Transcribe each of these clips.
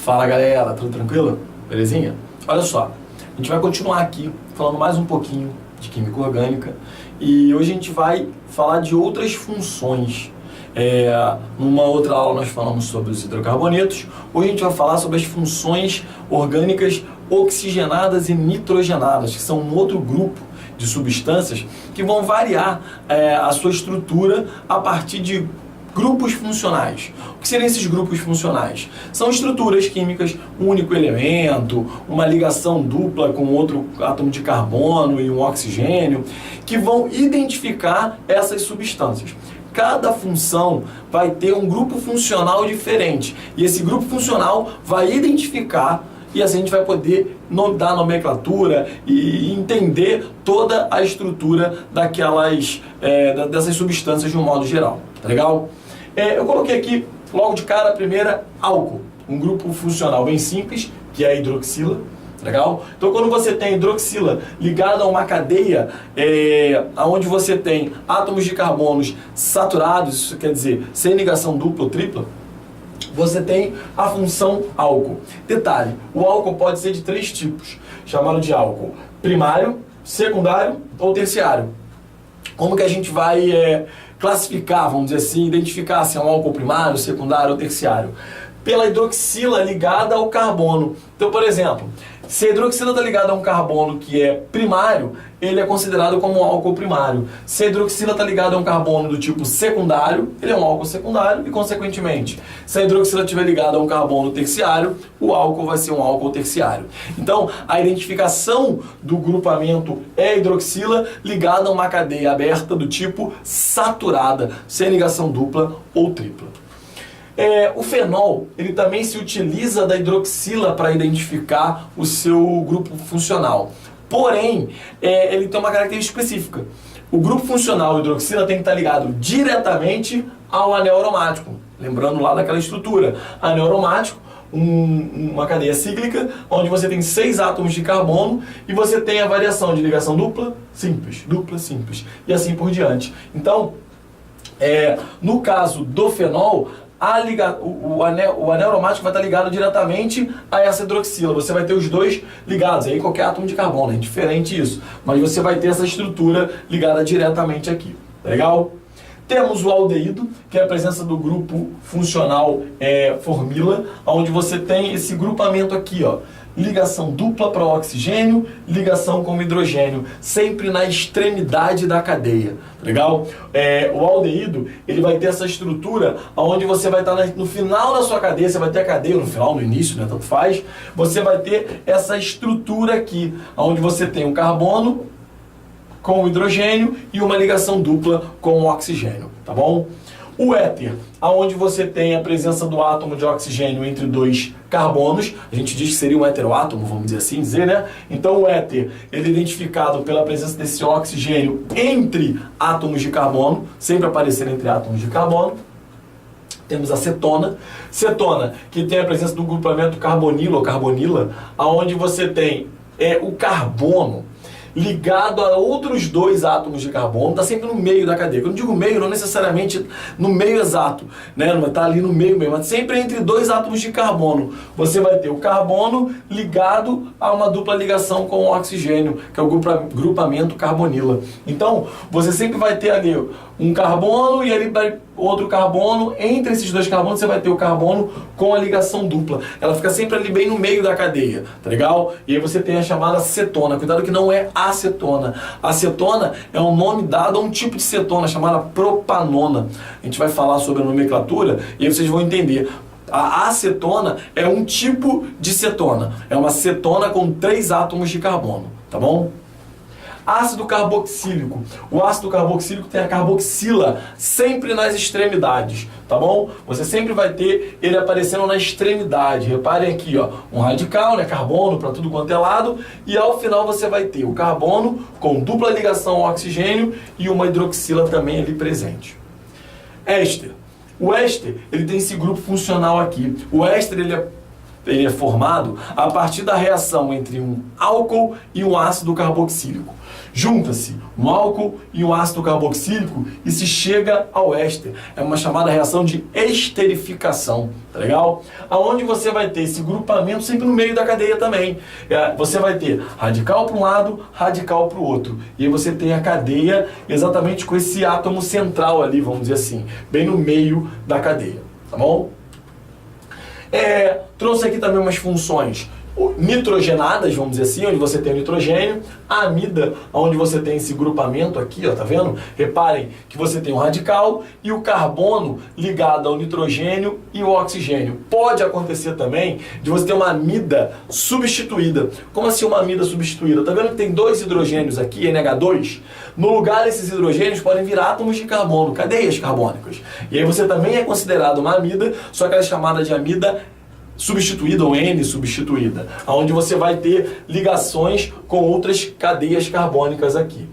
Fala galera, tudo tranquilo? Belezinha? Olha só, a gente vai continuar aqui falando mais um pouquinho de química orgânica e hoje a gente vai falar de outras funções. Numa outra aula nós falamos sobre os hidrocarbonetos, hoje a gente vai falar sobre as funções orgânicas oxigenadas e nitrogenadas, que são um outro grupo de substâncias que vão variar a sua estrutura a partir de grupos funcionais. O que seriam esses grupos funcionais? São estruturas químicas, um único elemento, uma ligação dupla com outro átomo de carbono e um oxigênio, que vão identificar essas substâncias. Cada função vai ter um grupo funcional diferente e esse grupo funcional vai identificar e assim a gente vai poder dar nomenclatura e entender toda a estrutura dessas substâncias de um modo geral. Tá legal? Eu coloquei aqui, logo de cara, a primeira, álcool. Um grupo funcional bem simples, que é a hidroxila. Legal? Então, quando você tem hidroxila ligada a uma cadeia onde você tem átomos de carbonos saturados, isso quer dizer, sem ligação dupla ou tripla, você tem a função álcool. Detalhe, o álcool pode ser de três tipos, chamado de álcool primário, secundário ou terciário. Como que a gente vai classificar, vamos dizer assim, identificar se é um álcool primário, secundário ou terciário? Pela hidroxila ligada ao carbono. Então, por exemplo, se a hidroxila está ligada a um carbono que é primário, ele é considerado como um álcool primário. Se a hidroxila está ligada a um carbono do tipo secundário, ele é um álcool secundário e, consequentemente, se a hidroxila estiver ligada a um carbono terciário, o álcool vai ser um álcool terciário. Então, a identificação do grupamento é a hidroxila ligada a uma cadeia aberta do tipo saturada, sem ligação dupla ou tripla. O fenol, ele também se utiliza da hidroxila para identificar o seu grupo funcional. Porém, ele tem uma característica específica. O grupo funcional hidroxila tem que estar ligado diretamente ao anel aromático. Lembrando lá daquela estrutura. Anel aromático, uma cadeia cíclica, onde você tem 6 átomos de carbono e você tem a variação de ligação dupla, simples, e assim por diante. Então, no caso do fenol, o anel aromático vai estar ligado diretamente a essa hidroxila. Você vai ter os dois ligados, aí qualquer átomo de carbono, é diferente isso. Mas você vai ter essa estrutura ligada diretamente aqui. Legal? Temos o aldeído, que é a presença do grupo funcional formila, onde você tem esse grupamento aqui, ó. Ligação dupla para o oxigênio, ligação com o hidrogênio, sempre na extremidade da cadeia, legal? O aldeído, ele vai ter essa estrutura onde você vai estar no final da sua cadeia, você vai ter a cadeia no final, no início, né, tanto faz, você vai ter essa estrutura aqui, onde você tem o carbono com o hidrogênio e uma ligação dupla com o oxigênio, tá bom? O éter, aonde você tem a presença do átomo de oxigênio entre dois carbonos, a gente diz que seria um heteroátomo, vamos dizer assim, né? Então o éter, ele é identificado pela presença desse oxigênio entre átomos de carbono, sempre aparecendo entre átomos de carbono. Temos a cetona, que tem a presença do grupamento carbonilo ou carbonila, aonde você tem o carbono ligado a outros 2 átomos de carbono, está sempre no meio da cadeia. Quando eu digo meio, não necessariamente no meio exato, né? Não está ali no meio, mas sempre entre 2 átomos de carbono. Você vai ter o carbono ligado a uma dupla ligação com o oxigênio, que é o grupamento carbonila. Então, você sempre vai ter ali um carbono e ali outro carbono. Entre esses 2 carbonos, você vai ter o carbono com a ligação dupla. Ela fica sempre ali bem no meio da cadeia, tá legal? E aí você tem a chamada cetona. Cuidado que não é acetona. A acetona é um nome dado a um tipo de cetona chamada propanona. A gente vai falar sobre a nomenclatura e aí vocês vão entender. A acetona é um tipo de cetona. É uma cetona com 3 átomos de carbono, tá bom? Ácido carboxílico. O ácido carboxílico tem a carboxila sempre nas extremidades, tá bom? Você sempre vai ter ele aparecendo na extremidade. Reparem aqui, ó, um radical, né, carbono para tudo quanto é lado, e ao final você vai ter o carbono com dupla ligação ao oxigênio e uma hidroxila também ali presente. Éster. O éster, ele tem esse grupo funcional aqui. O éster, ele é ele é formado a partir da reação entre um álcool e um ácido carboxílico. Junta-se um álcool e um ácido carboxílico e se chega ao éster. É uma chamada reação de esterificação, tá legal? Aonde você vai ter esse grupamento sempre no meio da cadeia também. Você vai ter radical para um lado, radical para o outro. E aí você tem a cadeia exatamente com esse átomo central ali, vamos dizer assim, bem no meio da cadeia, tá bom? Trouxe aqui também umas funções nitrogenadas, vamos dizer assim, onde você tem o nitrogênio, a amida, onde você tem esse grupamento aqui, ó, tá vendo? Reparem que você tem o radical e o carbono ligado ao nitrogênio e o oxigênio. Pode acontecer também de você ter uma amida substituída. Como assim uma amida substituída? Tá vendo que tem dois hidrogênios aqui, NH2? No lugar desses hidrogênios podem vir átomos de carbono, cadeias carbônicas. E aí você também é considerado uma amida, só que ela é chamada de amida substituída ou N substituída, onde você vai ter ligações com outras cadeias carbônicas aqui.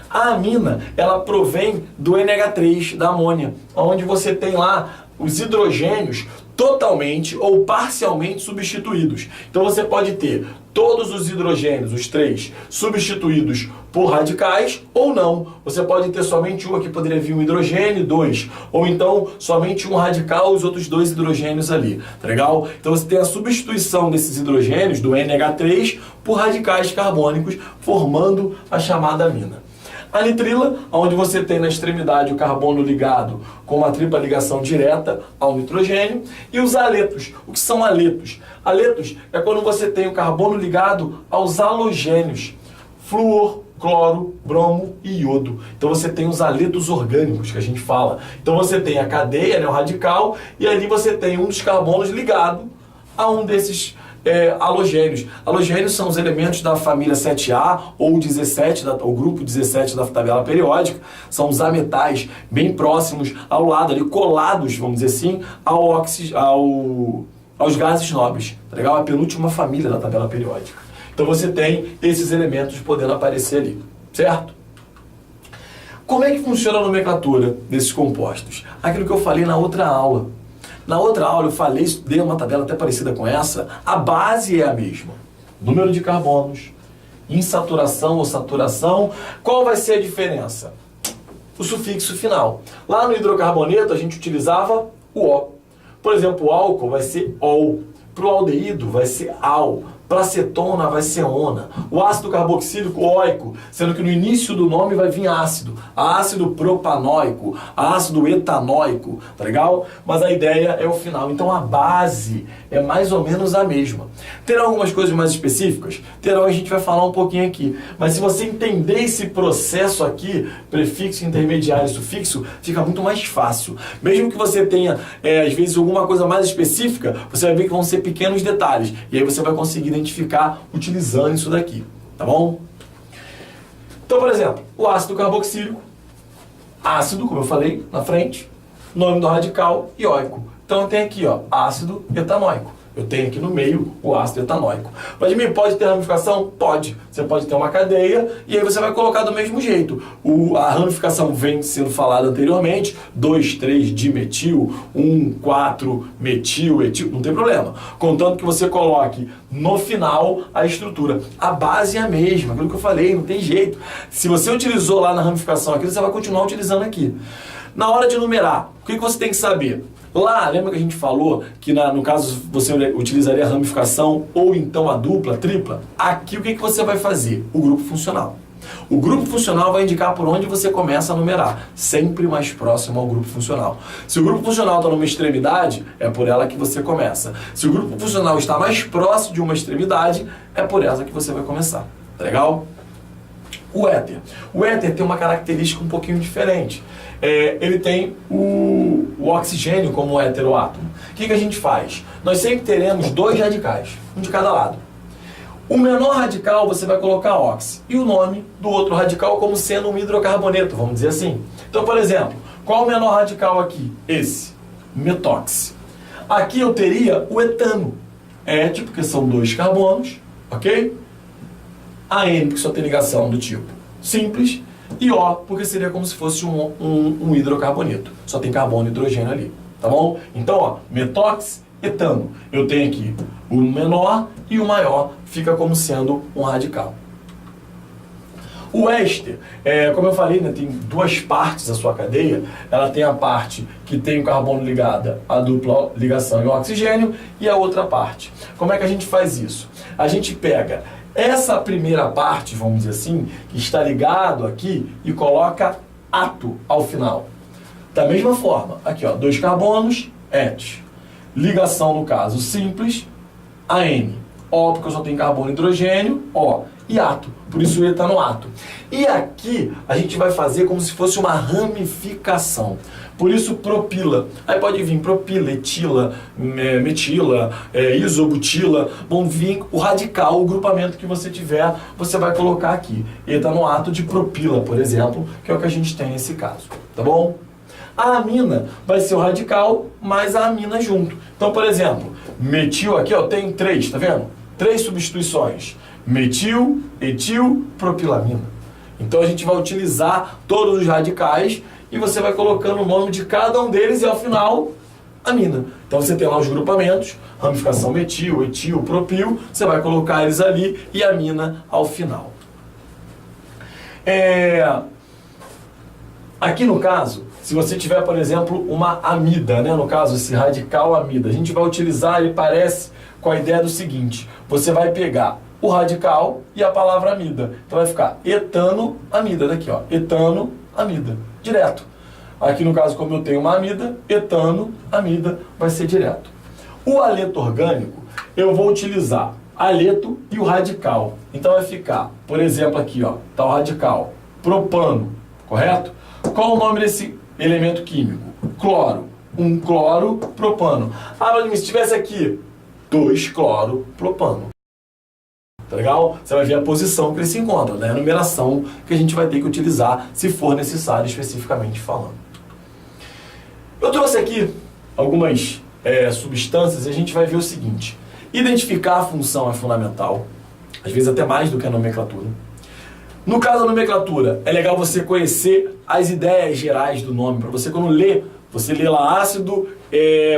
A amina, ela provém do NH3, da amônia, onde você tem lá os hidrogênios totalmente ou parcialmente substituídos. Então você pode ter todos os hidrogênios, os três, substituídos por radicais ou não. Você pode ter somente um, aqui poderia vir um hidrogênio, dois. Ou então somente um radical e os outros dois hidrogênios ali. Tá legal? Então você tem a substituição desses hidrogênios, do NH3, por radicais carbônicos, formando a chamada amina. A nitrila, onde você tem na extremidade o carbono ligado com uma tripla ligação direta ao nitrogênio, e os aletos. O que são aletos? Aletos é quando você tem o carbono ligado aos halogênios, flúor, cloro, bromo e iodo. Então você tem os aletos orgânicos que a gente fala. Então você tem a cadeia, né, o radical, e ali você tem um dos carbonos ligado a um desses halogênios. Halogênios são os elementos da família 7A ou 17, o grupo 17 da tabela periódica. São os ametais bem próximos ao lado, ali colados, vamos dizer assim, aos gases nobres. Tá legal? A penúltima família da tabela periódica. Então você tem esses elementos podendo aparecer ali, certo? Como é que funciona a nomenclatura desses compostos? Aquilo que eu falei na outra aula. Na outra aula eu falei, dei uma tabela até parecida com essa, a base é a mesma. Número de carbonos, insaturação ou saturação. Qual vai ser a diferença? O sufixo final. Lá no hidrocarboneto a gente utilizava o O. Por exemplo, o álcool vai ser OL. Para o aldeído vai ser AL. Para acetona vai ser ona. O ácido carboxílico óico, sendo que no início do nome vai vir ácido. Ácido propanóico, ácido etanóico, tá legal? Mas a ideia é o final. Então a base é mais ou menos a mesma. Terão algumas coisas mais específicas? Terão, a gente vai falar um pouquinho aqui. Mas se você entender esse processo aqui, prefixo, intermediário e sufixo, fica muito mais fácil. Mesmo que você tenha, às vezes, alguma coisa mais específica, você vai ver que vão ser pequenos detalhes. E aí você vai conseguir identificar utilizando isso daqui, tá bom? Então, por exemplo, o ácido carboxílico, ácido, como eu falei na frente, nome do radical, ióico. Então eu tenho aqui, ó, ácido etanóico. Eu tenho aqui no meio o ácido etanóico. Vladimir, pode ter ramificação? Pode. Você pode ter uma cadeia e aí você vai colocar do mesmo jeito. A ramificação vem sendo falada anteriormente, 2, 3 dimetil, 1, 4 metil, etil, não tem problema. Contanto que você coloque no final a estrutura. A base é a mesma, aquilo que eu falei, não tem jeito. Se você utilizou lá na ramificação aquilo, você vai continuar utilizando aqui. Na hora de numerar, o que você tem que saber? Lá, lembra que a gente falou que no caso você utilizaria a ramificação ou então a dupla, tripla? Aqui o que você vai fazer? O grupo funcional. O grupo funcional vai indicar por onde você começa a numerar, sempre mais próximo ao grupo funcional. Se o grupo funcional está numa extremidade, é por ela que você começa. Se o grupo funcional está mais próximo de uma extremidade, é por essa que você vai começar. Tá legal? O éter. O éter tem uma característica um pouquinho diferente. Ele tem o oxigênio como heteroátomo. O que a gente faz? Nós sempre teremos dois radicais, um de cada lado. O menor radical você vai colocar ox e o nome do outro radical como sendo um hidrocarboneto, vamos dizer assim. Então, por exemplo, qual o menor radical aqui? Esse, metóx. Aqui eu teria o etano, porque são dois carbonos, ok? AN, que só tem ligação do tipo simples, e O, porque seria como se fosse um hidrocarboneto. Só tem carbono e hidrogênio ali, tá bom? Então, ó, metóx, etano. Eu tenho aqui O menor e o maior fica como sendo um radical. O éster, como eu falei, né, tem duas partes a sua cadeia. Ela tem a parte que tem o carbono ligada à dupla ligação e o oxigênio, e a outra parte. Como é que a gente faz isso? A gente pega essa primeira parte, vamos dizer assim, que está ligado aqui, e coloca ato ao final. Da mesma forma, aqui ó, 2 carbonos, et. Ligação, no caso, simples, AN. O, porque eu só tenho carbono e hidrogênio, O. E ato, por isso o E está no ato. E aqui a gente vai fazer como se fosse uma ramificação. Por isso propila. Aí pode vir propila, etila, metila, isobutila. Vão vir o radical, o grupamento que você tiver, você vai colocar aqui. E está no ato de propila, por exemplo, que é o que a gente tem nesse caso. Tá bom? A amina vai ser o radical mais a amina junto. Então, por exemplo, metil aqui, ó, tem 3, tá vendo? 3 substituições. Metil, etil, propilamina. Então a gente vai utilizar todos os radicais e você vai colocando o nome de cada um deles e ao final, amina. Então você tem lá os grupamentos, ramificação metil, etil, propil, você vai colocar eles ali e amina ao final. Aqui no caso, se você tiver, por exemplo, uma amida, né? No caso, esse radical amida, a gente vai utilizar, ele parece com a ideia do seguinte: você vai pegar o radical e a palavra amida. Então vai ficar etano amida, daqui ó, etano amida, direto. Aqui no caso, como eu tenho uma amida, etano amida vai ser direto. O aleto orgânico, eu vou utilizar aleto e o radical. Então vai ficar, por exemplo, aqui ó, tá o radical, propano, correto? Qual o nome desse elemento químico? Cloro. Um cloro propano. Ah, mas se tivesse aqui 2 cloro propano. Tá legal? Você vai ver a posição que eles se encontram, né? A numeração que a gente vai ter que utilizar se for necessário, especificamente falando. Eu trouxe aqui algumas substâncias e a gente vai ver o seguinte: identificar a função é fundamental, às vezes até mais do que a nomenclatura. No caso da nomenclatura, é legal você conhecer as ideias gerais do nome, para você, quando ler, você lê lá ácido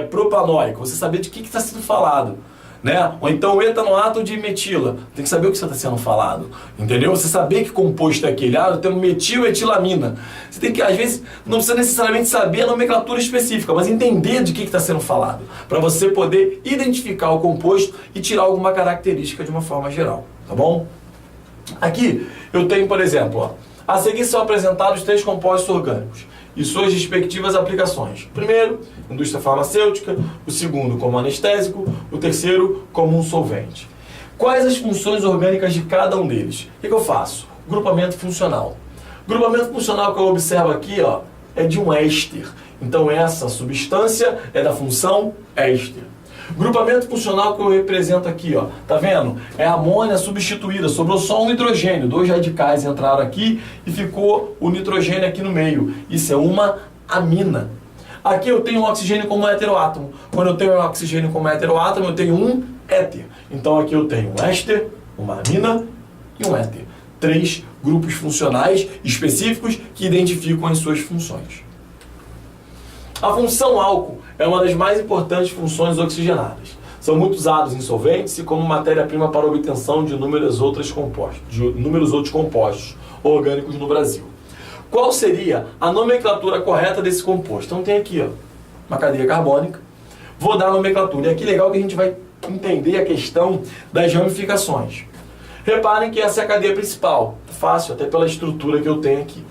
propanóico, você saber de que está sendo falado. Né? Ou então etanoato de metila, tem que saber o que está sendo falado, entendeu? Você saber que composto é aquele, eu tenho metiletilamina. Você tem que, às vezes, não precisa necessariamente saber a nomenclatura específica, mas entender de que está sendo falado, para você poder identificar o composto e tirar alguma característica de uma forma geral, tá bom? Aqui eu tenho, por exemplo, ó, a seguir são apresentados 3 compostos orgânicos e suas respectivas aplicações. O primeiro, indústria farmacêutica. O segundo, como anestésico. O terceiro, como um solvente. Quais as funções orgânicas de cada um deles? O que eu faço? Grupamento funcional. O grupamento funcional que eu observo aqui, ó, é de um éster. Então essa substância é da função éster. Grupamento funcional que eu represento aqui, ó, tá vendo? É a amônia substituída, sobrou só um hidrogênio, 2 radicais entraram aqui e ficou o nitrogênio aqui no meio. Isso é uma amina. Aqui eu tenho um oxigênio como heteroátomo. Quando eu tenho um oxigênio como heteroátomo, eu tenho um éter. Então aqui eu tenho um éster, uma amina e um éter. 3 grupos funcionais específicos que identificam as suas funções. A função álcool é uma das mais importantes funções oxigenadas. São muito usados em solventes e como matéria-prima para a obtenção de inúmeros outros compostos orgânicos no Brasil. Qual seria a nomenclatura correta desse composto? Então tem aqui ó, uma cadeia carbônica. Vou dar a nomenclatura. E aqui legal que a gente vai entender a questão das ramificações. Reparem que essa é a cadeia principal. Fácil, até pela estrutura que eu tenho aqui.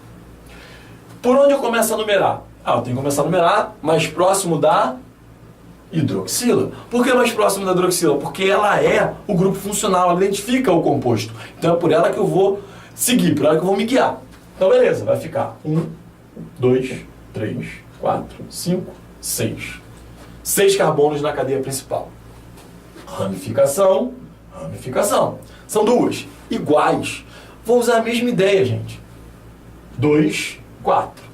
Por onde eu começo a numerar? Eu tenho que começar a numerar mais próximo da hidroxila. Por que mais próximo da hidroxila? Porque ela é o grupo funcional, ela identifica o composto. Então é por ela que eu vou seguir, por ela que eu vou me guiar. Então beleza, vai ficar 1, 2, 3, 4, 5, 6. 6 carbonos na cadeia principal. Ramificação, ramificação. São 2 iguais. Vou usar a mesma ideia, gente. 2, 4.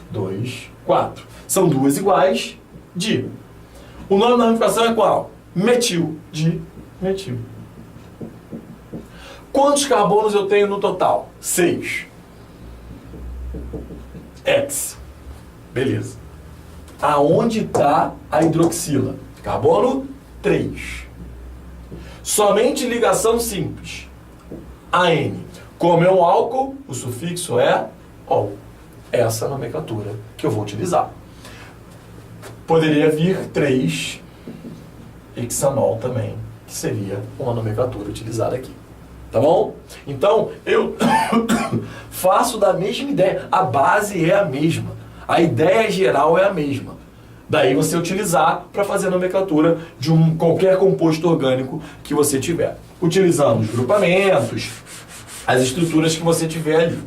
2, 4. São 2 iguais de. O nome da ramificação é qual? Metil. De metil. Quantos carbonos eu tenho no total? 6. X. Beleza. Aonde está a hidroxila? Carbono 3. Somente ligação simples. AN. Como é um álcool, o sufixo é ol. Essa é a nomenclatura que eu vou utilizar. Poderia vir 3-hexanol também, que seria uma nomenclatura utilizada aqui. Tá bom? Então, eu faço da mesma ideia. A base é a mesma. A ideia geral é a mesma. Daí você utilizar para fazer a nomenclatura de qualquer composto orgânico que você tiver. Utilizando os grupamentos, as estruturas que você tiver ali.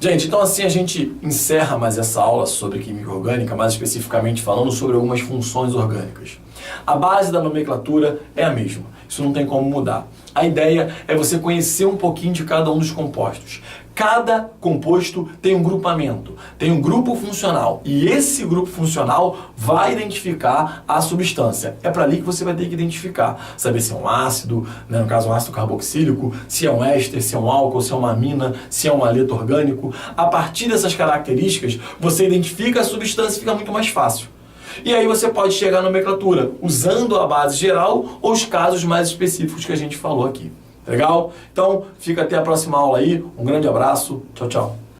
Gente, então assim a gente encerra mais essa aula sobre química orgânica, mais especificamente falando sobre algumas funções orgânicas. A base da nomenclatura é a mesma, isso não tem como mudar. A ideia é você conhecer um pouquinho de cada um dos compostos. Cada composto tem um grupamento, tem um grupo funcional, e esse grupo funcional vai identificar a substância. É para ali que você vai ter que identificar, saber se é um ácido, né, no caso um ácido carboxílico, se é um éster, se é um álcool, se é uma amina, se é um haleto orgânico. A partir dessas características, você identifica a substância e fica muito mais fácil. E aí você pode chegar à nomenclatura usando a base geral ou os casos mais específicos que a gente falou aqui. Legal? Então, fica até a próxima aula aí. Um grande abraço. Tchau, tchau.